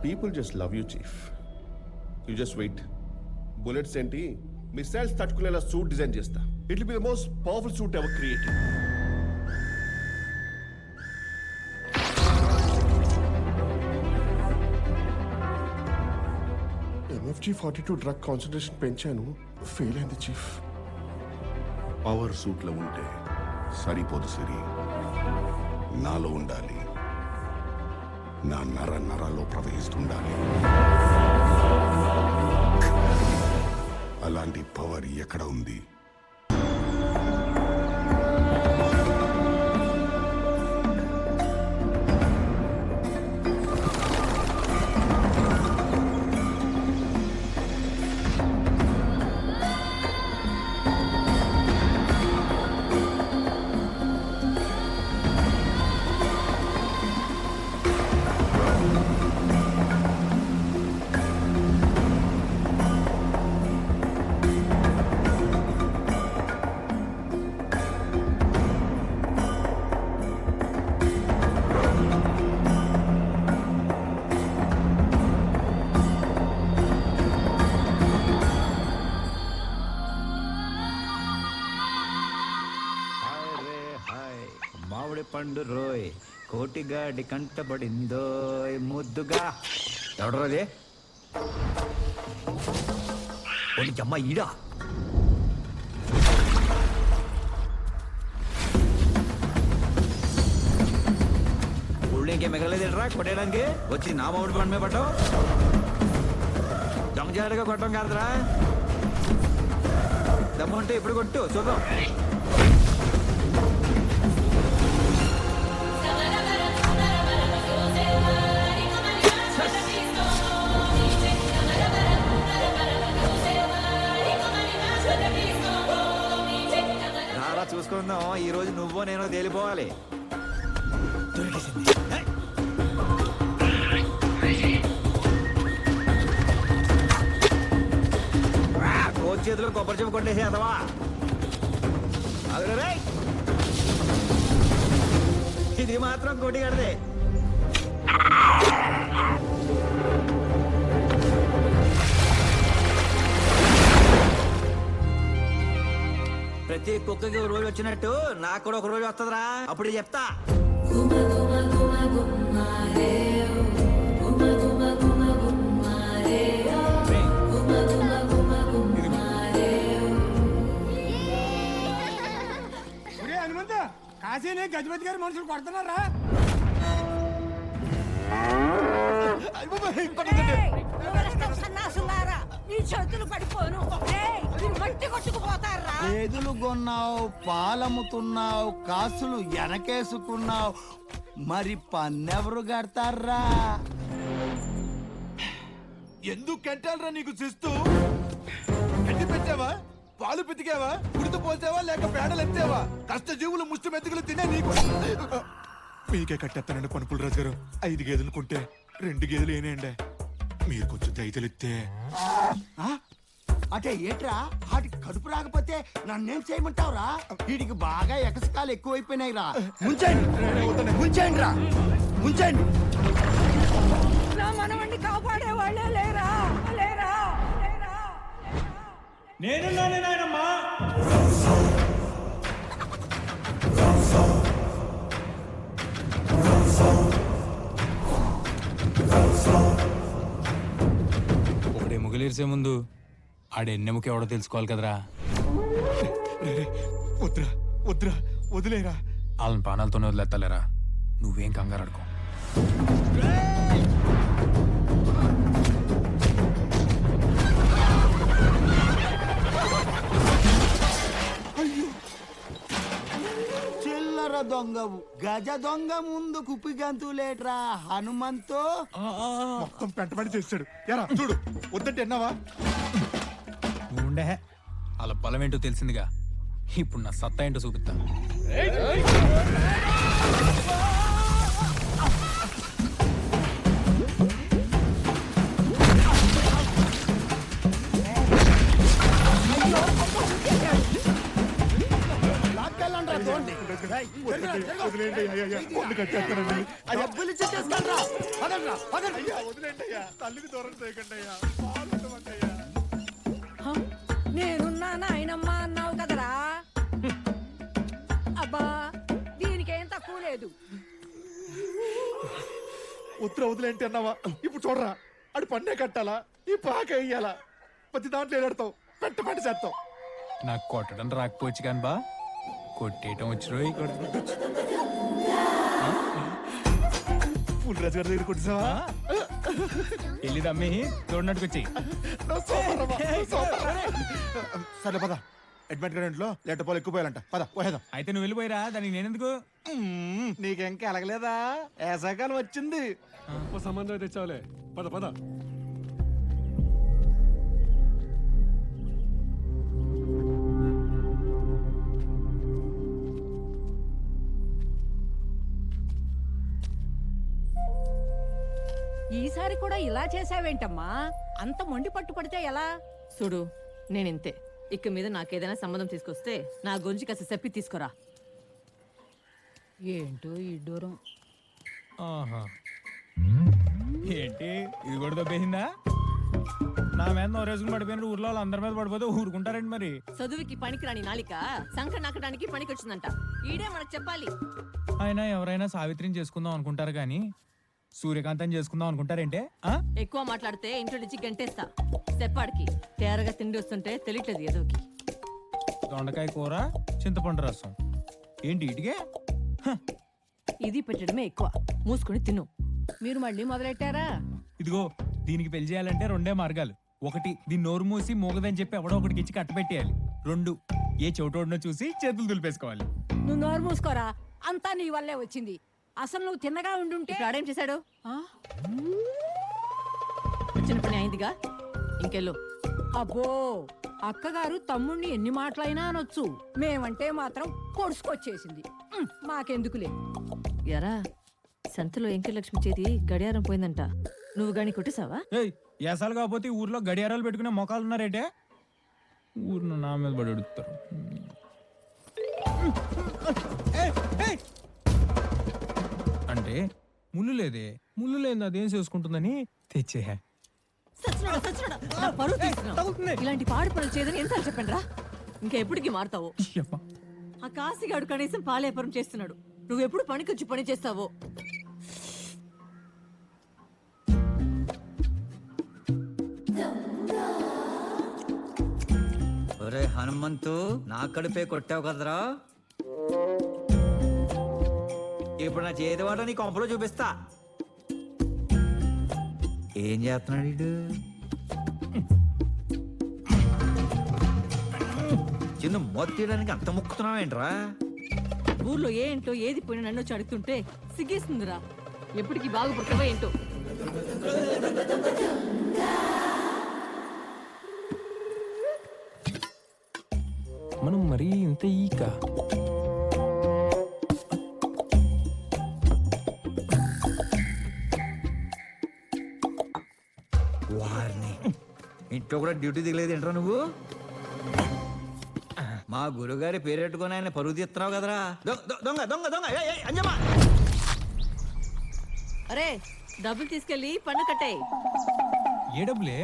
People just love you chief. You just wait. Bullets ఏంటి missiles తట్టుకునేలా suit design చేస్తా. It will be the most powerful suit ever created. MFG-42 drug concentration పెంచాను, fail అయింది chief. Power సూట్లో ఉంటే సరిపోదు సిరి, నాలో ఉండాలి, నా నరాల్లో ప్రవహిస్తుండాలి. అలాంటి పవర్ ఎక్కడ ఉంది? పండు రోయ్ కోటిగాడి కంటపడిందో ముద్దుగా ఎవడరాదే జమ్మ ఈడా ఊళ్ళో ఇంకేం మిగలలేదురా కొట్టేయడానికి. వచ్చి నా మామిడి పండు మీద పడ్డావు. దొంగజాడిగా కొట్టడం కాదురా, దమ్ము అంటే ఇప్పుడు కొట్టు చూద్దాం. చూసుకుందాం, ఈ రోజు నువ్వో నేనో తేలిపోవాలి. కోచ్ చేతిలో కొబ్బరి చెప్పు కొట్టేసి అదవా. ఇది మాత్రం కోటి కడదే. ప్రతి కుక్కకి ఒక రోజు వచ్చినట్టు నాకు కూడా ఒక రోజు వస్తుందిరా, అప్పుడు చెప్తా. హనుమంత కాశీని గజపతి గారి మనుషులు కొడుతున్నారా? చేతులు పడిపోను, మట్టి కొట్టుకుపోతారా? ఏదులు కొన్నావు, పాలమ్ముతున్నావు, కాసులు వెనకేసుకున్నావు, మరి పన్నెవరు కడతారా? ఎందుకు కట్టాలరా నీకు శిస్తు? గడ్డి పెట్టావా, పాలు పితికావా, ఉడితో పోసావా, లేక పేడలు ఎత్తావా? కష్ట జీవులు ముష్టి మెతుకులు తినే నీకు మీకే కట్టేస్తానండి పనుపులు రాజు గారు. 5 గేదెలు కొంటే 2 గేదెలు ఏనేయండి. మీరు కొంచెం దయతలిస్తే. అంటే ఏట్రా, వాటికి కడుపు రాకపోతే నన్నేం చేయమంటావురా? వీడికి బాగా ఎకసకాలు ఎక్కువైపోయినాయి రా. ముంచండి రా, ముంచండి. నా మనవణ్ణి కాపాడే వాళ్ళే లేరా? లేరా? నేనున్నానే నాయనమ్మా. ఒకడే ముగిలేసే ముందు ఆడెన్నెముక ఎవడో తెలుసుకోవాలి కదరా. వద్దురా వద్దురా, వదిలేరా. వాళ్ళని పానాలతోనే వదిలేస్తాలేరా, నువ్వేం కంగారు అడుకో. చిల్లర దొంగవు, గజ దొంగ ముందు కుప్పిగంతులేట్రా హనుమంతో. మొత్తం పెంటపడి చేస్తాడు. ఎరా చూడు, వద్దంటే ఎన్నావా? ఉండే వాళ్ళ బలం ఏంటో తెలిసిందిగా, ఇప్పుడు నా సత్తా ఏంటో చూపిస్తా. వదిలేండి అయ్యా పొన్ను కట్టేస్తానండి అయ్యా డబ్బులు ఇచ్చి తీసుకెళ్ళరా. పదండ్రా, పదండి. అయ్యా వదిలేండి అయ్యా తల్లికి దూరం చేయకండి అయ్యా పాలు ఉండమండి అయ్యా హ? నేనున్నా నాయనమ్మ అన్నావు కదరా అబ్బా దీనికేం తక్కువ లేదు. ఉత్తర వదిలేంటి అన్నావా ఇప్పుడు చూడరా అడు పన్నే కట్టాలా ఈ పాక వేయాలా ప్రతి దాంట్లో ఏడాడతావు పెట్ట చేస్తావు నాకు కొట్టడం రాకపోవచ్చు కానీ బా కొట్టేయటం వచ్చి రోయ్ ఫుల్ రాజు గారి దగ్గర కొట్టిసావా వెళ్ళి దమ్మి చూడనట్టుకు వచ్చి సరే పద అడ్మిట్ ఇంట్లో లెటర్ పాలు ఎక్కువ పోయాలంట పద పోయేదాం అయితే నువ్వు వెళ్ళిపోయిరా దానికి నేనెందుకు నీకెంక ఎలగలేదా వేసాకాలం వచ్చింది ఓ సంబంధం తెచ్చావులే పద పద ఈసారి కూడా ఇలా చేసావేంటమ్మా? అంత మొండి పట్టు పడితే ఎలా? చూడు నేనింతే ఇక మీద నాకేదైనా సంబంధం తీసుకొస్తే నా గురించి కాస్త చెప్పి తీసుకురా. ఏంటో ఈ దూరం. ఆహా ఏంటి ఇది కూడా దొబ్బేసిందా? నా మీద నోరేసుకుని పడిపోయిన ఊర్లో వాళ్ళు అందరి మీద పడిపోతే ఊరుకుంటారండి మరి. చదువుకి పనికిరాని నాలిక సంఖ నాకడానికి పనికొచ్చిందంట. ఈడే మనకు చెప్పాలి. అయినా ఎవరైనా సావిత్రిని చేసుకుందాం అనుకుంటారు కానీ సూర్యకాంతం చేసుకుందాం అనుకుంటారేంటే ఆ? ఎక్కువ మాట్లాడితే ఇంట్లో నుంచి గంటేస్తా. చెప్పాడికి తేరగా తిండి వస్తుంటే తెలియట్లేదు ఎదువుకి. దొండకాయ కూర చింతపండు రసం ఏంటి ఇటుకే? ఇది పెట్టడమే ఎక్కువ. మూసుకొని తిను. మీరు మళ్ళీ మొదలెట్టారా? ఇదిగో దీనికి పెళ్లి చేయాలంటే రెండే మార్గాలు. ఒకటి దీన్ని నోరు మూసి మూగదని చెప్పి ఎవడో ఒకటికి ఇచ్చి కట్టబెట్టేయాలి. రెండు ఏ చోటోడినో చూసి చేతులు దులిపేసుకోవాలి. నువ్వు నోరు మూసుకోరా, అంతా నీ వల్లే వచ్చింది. అసలు నువ్వు తిన్నగా ఉండుంటే. ఇప్పుడు ఆడేం చేశాడు? ఆ? వచ్చిన పని అయిందిగా, ఇంకెళ్ళు. అబ్బో అక్కగారు తమ్ముణ్ణి ఎన్ని మాటలైనా అనొచ్చు, మేమంటే మాత్రం కొడుసుకొచ్చేసింది. మాకెందుకులే. ఎరా సంతలో వెంకటలక్ష్మి చేతి గడియారం పోయిందంట. నువ్వు గాని కొట్టేసావా? ఏయ్ ఏసాలు కాకపోతే ఈ ఊర్లో గడియారాలు పెట్టుకునే మొఖాలు ఉన్నారేటే? ఊరిని నా మీద పడి అడుగుతారు. అంటే ముళ్ళు లేదే, ముళ్ళు లేదు అదేం చేసుకుంటుందని తెచ్చే. సచ్చినోడా, సచ్చినోడా, నా పరువు తీస్తున్నావు. తగులుతుంది. ఇలాంటి పాడు పనులు చేయదని ఎన్నిసార్లు చెప్పండి రా. ఇంకా ఎప్పటికి మారుతావు? యబ్బా. ఆ కాశీగాడు కనీసం పాలేపరం చేస్తున్నాడు. నువ్వెప్పుడు పనికొచ్చి పని చేస్తావో? ఒరే హనుమంతు, నా కడుపే కొట్టావు కదరా. ఇప్పుడు నా చేతి వాట నీ కొంపలో చూపిస్తా. ఏం చేస్తున్నాడు వీడు? చిన్న మొత్తం తీయడానికి అంత ముక్కుతున్నావేంట్రా? ఊర్లో ఏ ఏంటో ఏది పోయినా నన్ను వచ్చి అడుగుతుంటే సిగ్గేస్తుందిరా. ఎప్పటికి బాగుపడతావో ఏంటో. మనం మరీ ఇంత ఈక వారిని ఇంట్లో కూడా డ్యూటీ దిగలేదు ఏంట్రా నువ్వు? మా గురుగారి పేరెట్టుకొని ఆయన పరుగు తీస్తున్నావు కదరా. దొంగ దొంగ దొంగ ఏయ్, ఏయ్, అంజమ్మా. అరే డబ్బులు తీసుకెళ్లి పన్ను కట్టాయి. ఏ డబ్బులే?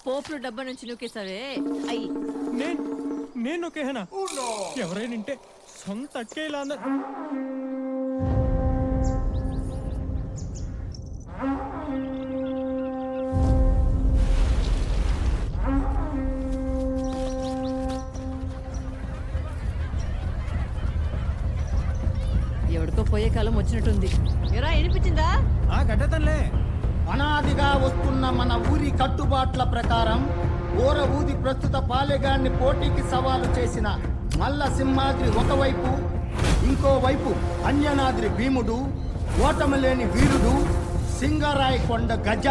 పోపులు డబ్బా నుంచి నూకేసావే అయ్యి. నేను ఒకేనా? ఎవరైనా ఇంటే సొంత అక్కేలా ఎవడికో పోయే కాలం వచ్చినట్టుంది. ఎరా వినిపించిందా? కట్టేతన్లే. అనాదిగా వస్తున్న మన ఊరి కట్టుబాట్ల ప్రకారం ఊర ఊది ప్రస్తుత పాలెగాన్ని పోటీకి సవాలు చేసిన మల్ల సింహాద్రి ఒకవైపు, ఇంకోవైపు అన్యనాద్రి భీముడు, ఓటమి లేని వీరుడు సింగరాయ్ కొండ గజ.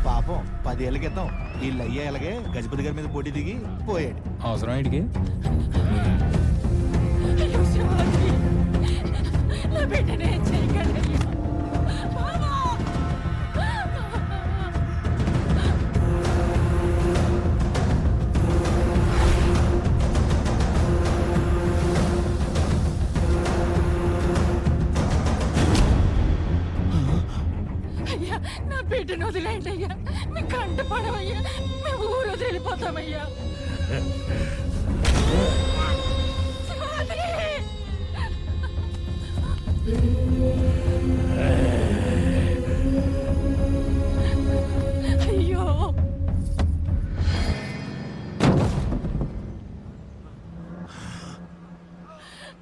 పాపం 10 ఏళ్ళ క్రితం వీళ్ళు అయ్యేలాగే గజపతి గారి మీద పోటీ దిగి పోయాడు. అవసరం ఇంటికి నా బిడ్డనే చేయకండి. వదిలేండి అయ్యా మీ కంట పడవయ్యా మేము ఊరు వదిలి వెళ్ళిపోతామయ్యా శివాజీ!